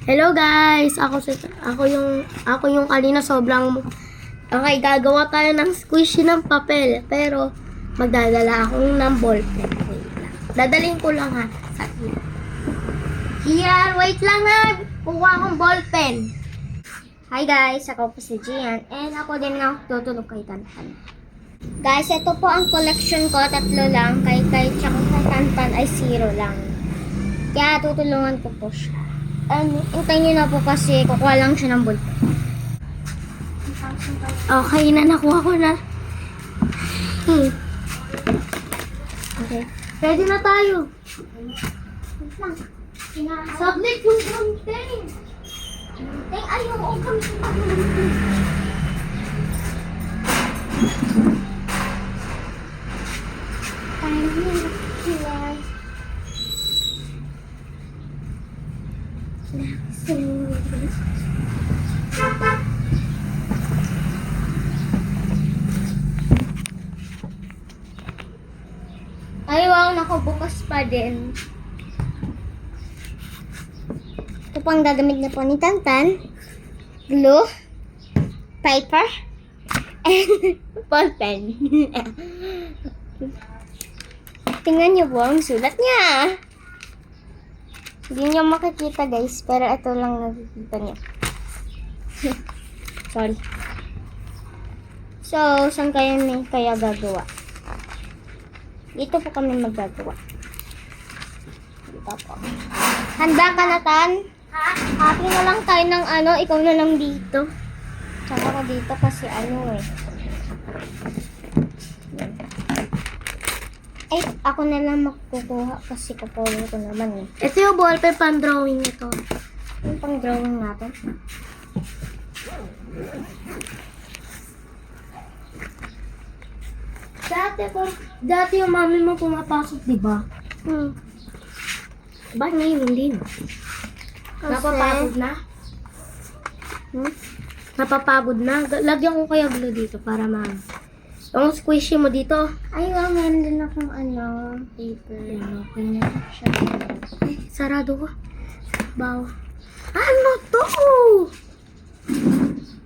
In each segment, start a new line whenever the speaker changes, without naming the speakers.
Hello guys, ako yung kanina sobrang okay, gagawa tayo ng squishy ng papel, pero magdadala akong ng ballpen. Wait lang. Dadalhin ko lang ha. Sakit. Here, wait lang ha. Kuha akong ballpen. Hi guys, ako po si Gian and ako din ang tutulog kay Tantan. Guys, ito po ang collection ko, 3 lang. Kay tsaka kay Tantan ay 0 lang. Kaya tutulungan ko po siya. Hintayin nyo na po kasi kukuha lang siya ng ballpen. Okay na, nakuha ko na. Okay. Ready na tayo. Wait lang. Sublet yung ballpen. Ayaw ko kami sa ballpen. Ay, wow, nakabukas pa din. Ito pang gagamit na po ni Tantan. Glue, paper, and ballpen. Tingnan niyo po ang sulat niya. Hindi niyo makikita guys, pero ito lang nakikita niyo. Sorry. So, saan kaya gagawa? Dito po kami maggagawa. Dito po. Handa ka na, Tan? Happy na lang tayo ng ikaw na lang dito. Tsaka ako dito kasi Ay, ako na lang makukuha kasi kukunin ko naman eh. Ito yung ballpen pang-drawing ito. Yung pang-drawing natin. Dati yung mami mo pumapasok, di ba? Ba't ngayon hindi na? Napapagod na? Napapagod na? Lagyan ko kaya glue dito para yung squishy mo dito. Ay, wow, meron din akong paper. Okay na siya. Ay, sarado ko. Bawa. Ano to?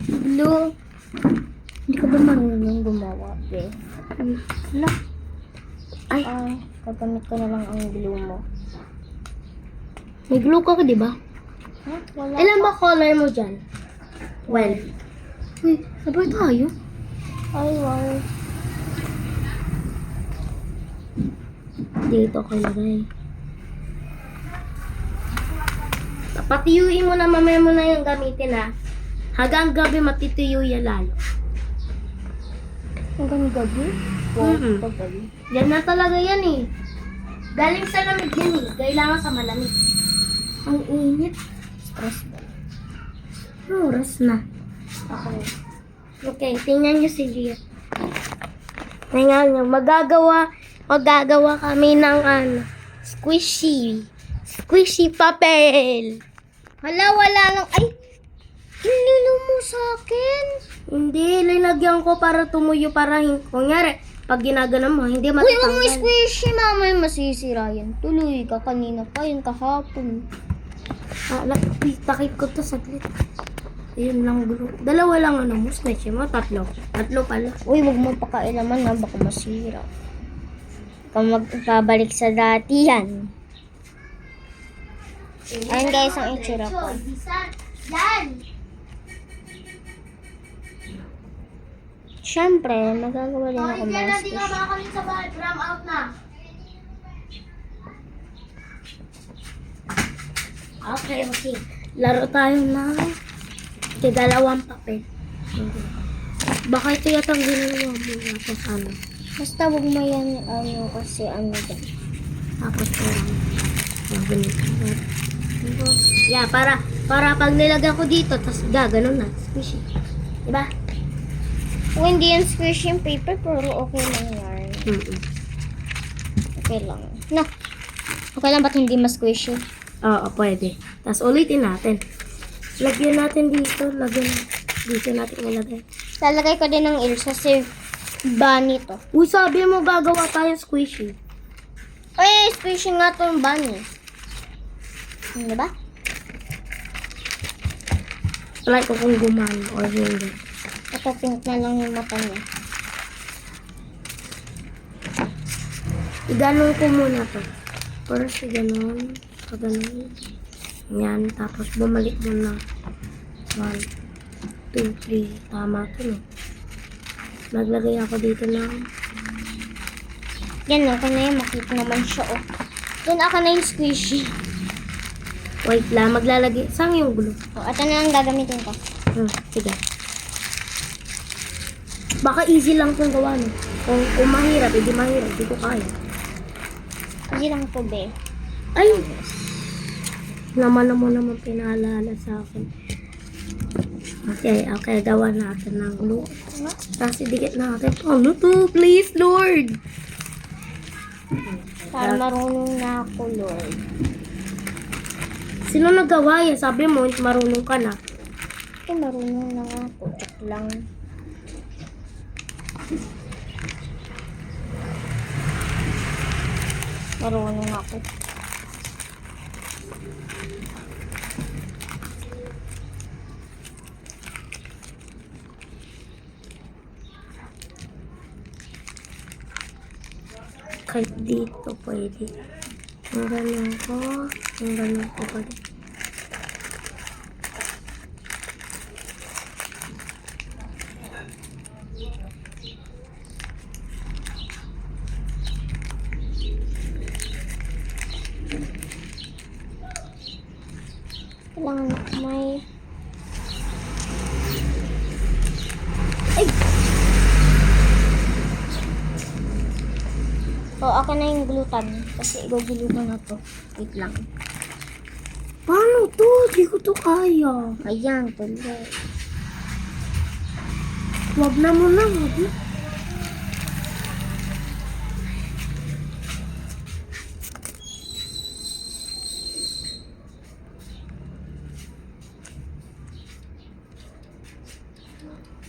Glue. Hindi ka ba marunong gumawa, be? Hala. Ay, gagamit ko na lang ang glue mo. May glue ka, di ba? Wala. Ilan ba color mo dyan? 12. Uy, sabay tayo. Ay, wow. Dito ko lagay. Patiyuin mo na, mamaya mo na yung gamitin ha. Hanggang gabi matituyo yan lalo. Hanggang gabi? Yan na talaga yan eh. Galing sa lamig yan eh. Kailangan sa malamig. Ang init. Stress ba? Oras na. Okay, tingnan nyo si Gia. Tingnan nyo, magagawa kami ng squishy papel. Hala, wala lang. Ay, nililo mo sa akin. Hindi, linagyan ko para tumuyo para kunyari, pag ginaganon mo, hindi matatanggal. Uy, wag mo squishy, mamay masisira yan. Tuloy ka, kanina pa yun, kahapon. Takip ko to saglit. Ayun lang glue. 2 lang mo, squishy mo, 3 pala. Uy, wag mo pakailaman na, baka masira. Ikaw magpabalik sa dati yan. Ayun guys, ang itsura ko. Siyempre, magagawa din ako mga squishy. Hindi na kami sa bahay, drum out na. Okay. Laro tayo ng 2 papel. Baka ito yatang ginawa mo tapos Basta huwag mo yan kasi dyan. Tapos ganito. Yeah, para pag nilagyan ko dito, tapos gaganon na. Squishy. Diba? Kung hindi yan squishy yung paper, pero okay lang yan. Okay lang. No. Okay lang, ba't hindi mas squishy? Oo, pwede. Tapos ulitin natin. Lagyan natin dito. Dito natin ilagay. Lalagay ko din ng Elsa kasi bunny to. Uy, sabi mo gagawa tayo squishy. Ay, squishy nga to yung bunny. Diba? Try ko kung gumana or hindi.
Ito, pink na lang yung mata niya.
Iganon ko muna to. First, iganon. Paganon. Yan. Tapos, bumalik mo na. 1, 2, 3. Tama to, no? Naglagay ako dito ng...
Yan, ako na yung makita naman siya, oh. Doon ako na yung squishy.
Wait lang. Maglalagay. Saan yung glue?
Oh, ito na ang gagamitin ko.
Sige. Baka easy lang kung gawa, no? Kung mahirap, hindi mahirap. Hindi ko kaya.
Hindi lang po, be.
Ay! Naman mo naman pinaalala sa akin. Okay. Gawa natin ng glue. Tapos idikit natin. Ano to? Please, Lord!
Para marunong na ako, Lord.
Sino nagawa yan? Sabi mo, marunong ka na.
Ito, marunong na nga ako. Check lang. Marunong ako.
Kahit dito pwede. Ang ganun ko. Ang ganun ko pwede.
Kailangan may... So, ako na yung glutan. Kasi igugulutan ko na to. Wait lang.
Paano to? Di ko to kaya.
Ayan, tuloy.
Wag na mo na. Wag na.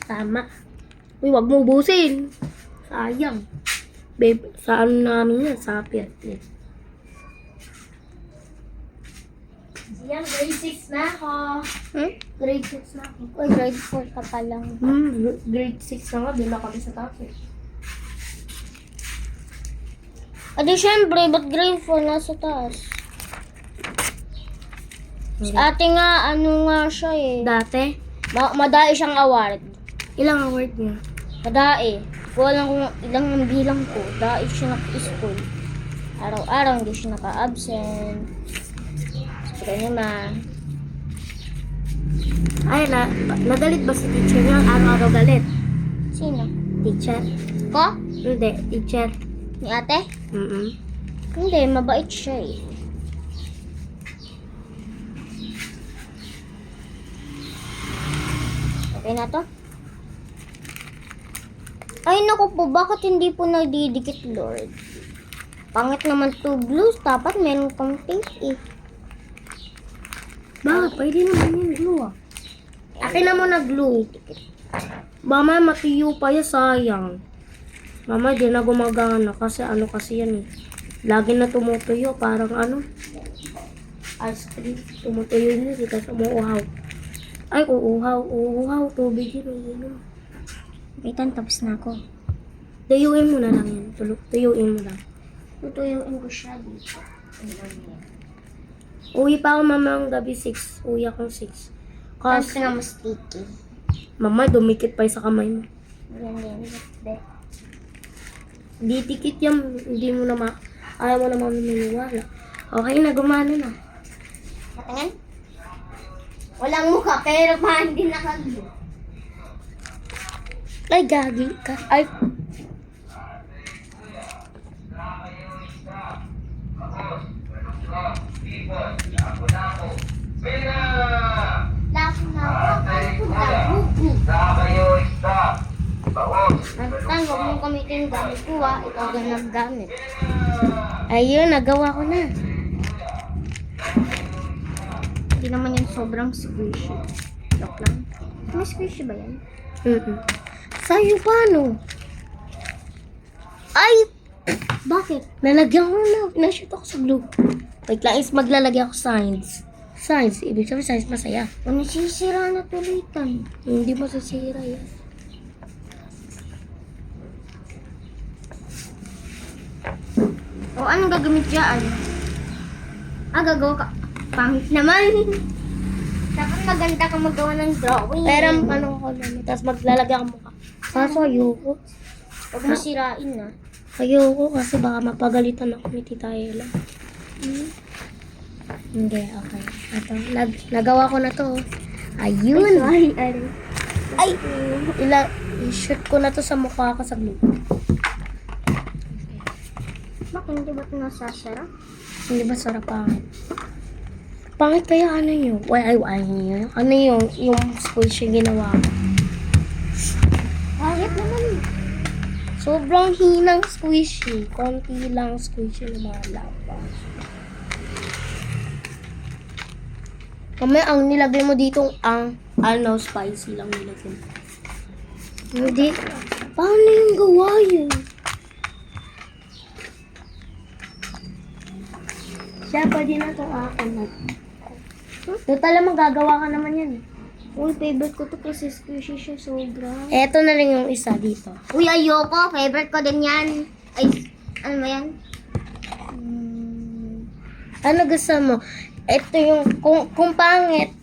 Tama. Uy, wag mo ubusin. Sayang. Babe, saan namin yan? Sa Pirate. Yan, grade 6 na ako. Grade 6 na ako.
Uy, grade 4 ka pa lang.
Grade 6 na nga. Doon na kami sa taas eh.
Adi, syempre, ba't grade 4 nasa taas? Si ate nga, ano nga siya eh.
Dati,
Madai siyang award.
ilang award niya?
Madai. Ko alam kung ilang ang bilang ko. Dai siya naka-school. Araw-araw hindi siya naka-absent. Sabi naman.
Ay, nagalit ba si teacher niya? Araw-araw galit.
Sino?
Teacher?
Ko?
Hindi, teacher.
Ni ate? Hindi, mabait siya eh. Okay na to? Ay naku po, bakit hindi po nagdidikit, Lord? Pangit naman to blues, dapat meron kang pink eh.
Bakit? Pwede naman yung glue ah. Akin na mo na glue. Mama, matiyo pa yan, sayang. Mama, di na gumagana kasi ano kasi yan eh. Lagi na tumutuyo, parang ano. Ice cream. Tumutuyo yun eh, kasi umuuhaw. Ay, uuhaw, tubig yun.
Waitan, tapos na ako.
Tuyuin mo na lang yan. Tuyuin mo lang.
Tutuyuin ko siya dito.
Uwi pa ako mamayang gabi 6. Uwi akong 6.
Kasi
Kasi,
nga mas sticky.
mama, dumikit pa yung sa kamay mo.
Yan din.
Di tikit yan. Hindi mo na ayaw mo na maminiwala. Okay na, gumana na.
Katingin? Walang mukha, pero pa hindi nakaglo.
Ay, gagi ka. Ay,
Lapo na ako, ano po labugo? Tan, huwag mong gamitin yung gamit ko ha. Ikaw ang naggamit.
ayun, nagawa ko na.
Hindi naman yan sobrang squishy. Joke lang. May squishy ba yan?
Sa'yo paano? Ay!
Bakit?
Nalagyan ko na. Nashoot ako sa glue. Wait lang, is maglalagay ako signs. Science. Ibig sabihin science masaya.
O nasisira na tulitan.
Hindi masisira yan.
O anong gagamit dyan? Gagawa ka. Pangit naman. Dapat maganda ka magawa ng drawing.
Pero ano ko naman. Tapos maglalagay ang mukha. Kaso ayoko.
Huwag mo sirain na.
Ayoko kasi baka mapagalitan ako ni Tita Ella. Hindi, okay. Ito, nagawa ko na to. Ayun. Ay! I-shoot ko na to sa mukha ko sa blue.
Bakit hindi ba ito nasasara?
Hindi ba sarap pangit? Pangit kaya ano yun? Ano yung squish yung ginawa ko?
Pangit naman.
Sobrang hinang squishy. Konti lang squishy na mga lapas. Kamaya ang nilagay mo dito ang spicy lang nilagay mo. Hindi. Paano yung gawa yun? Siya, pwede na itong akin na. Total lang magagawa ka naman yan eh.
Uy, favorite ko to kasi squishy siya sobra.
Eto na lang yung isa dito.
Uy, ayoko. Favorite ko din yan. Ay, ano ba yan?
Ano gusto mo? Ito yung, kung pangit,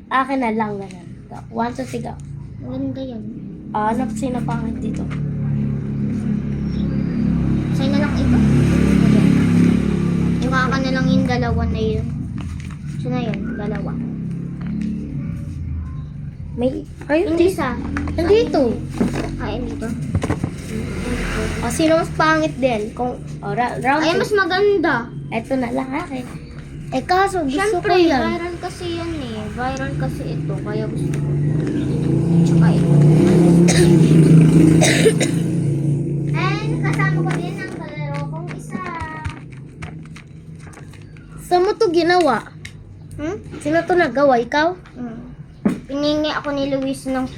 akin na lang ganun. 1, 2, 3, go.
Maganda yan.
Sino pangit dito?
Sa'yo na lang ito. Yung kaka na lang yung dalawa na yun. So na yun, dalawa.
Ayun,
Hindi isa.
nandito.
Ay, dito.
Sino mas pangit din? Round
Ay,
two.
mas maganda.
Eto na lang akin. Kaso gusto
Siyempre,
ko yan.
viral kasi yan eh. Viral kasi ito, kaya gusto ko. Tsaka ito. And kasama ko din ang kalaro kong isa.
Saan mo to ginawa? Sino to nagawa? Ikaw?
Piningi ako ni Luis ng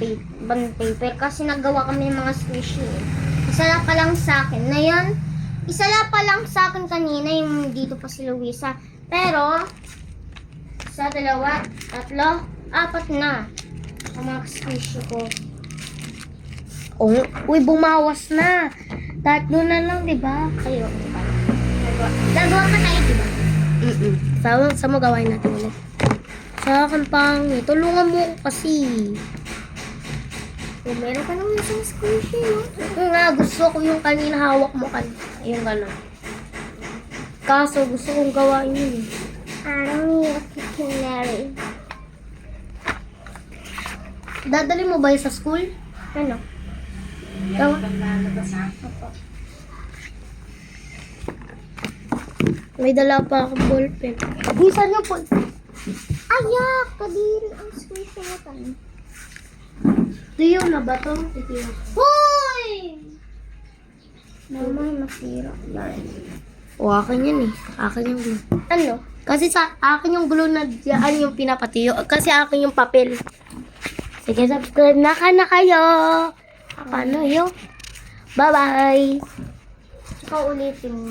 bond paper kasi nagawa kami ng mga squishy eh. Isa lang pa lang sa akin. Na yun, isa lang pa lang sa akin kanina yung dito pa si Luisa. Pero, sa 2, 3, 4 na ang mga squishy ko.
Uy, bumawas na. 3 na lang, di ba?
Kayo, gagawa pa tayo, diba?
Sa mo gawain natin ulit. Sa akin pangit. Tulungan mo ko kasi.
Oh, meron ka naman isang squishy, no?
Gusto ko yung kanina hawak mo kanina. Yung gano'n. Kaso gusto kong gawain yun eh.
Parang hirap kikinari.
Dadali mo ba yun sa school?
Ano?
May dala pa akong ballpen. Bisa niyo po.
Ayak! Kadiri ang squishy na tayo.
Tuyo na ba to? Tuyo.
Hoy! Mama, masira.
Akin yan eh. Akin yung glue.
Ano?
Kasi sa akin yung glue na diyan yung pinapatiyo. Kasi akin yung papel. Sige, subscribe na kayo. Ano yun? Bye-bye.
Tsaka ulitin mo.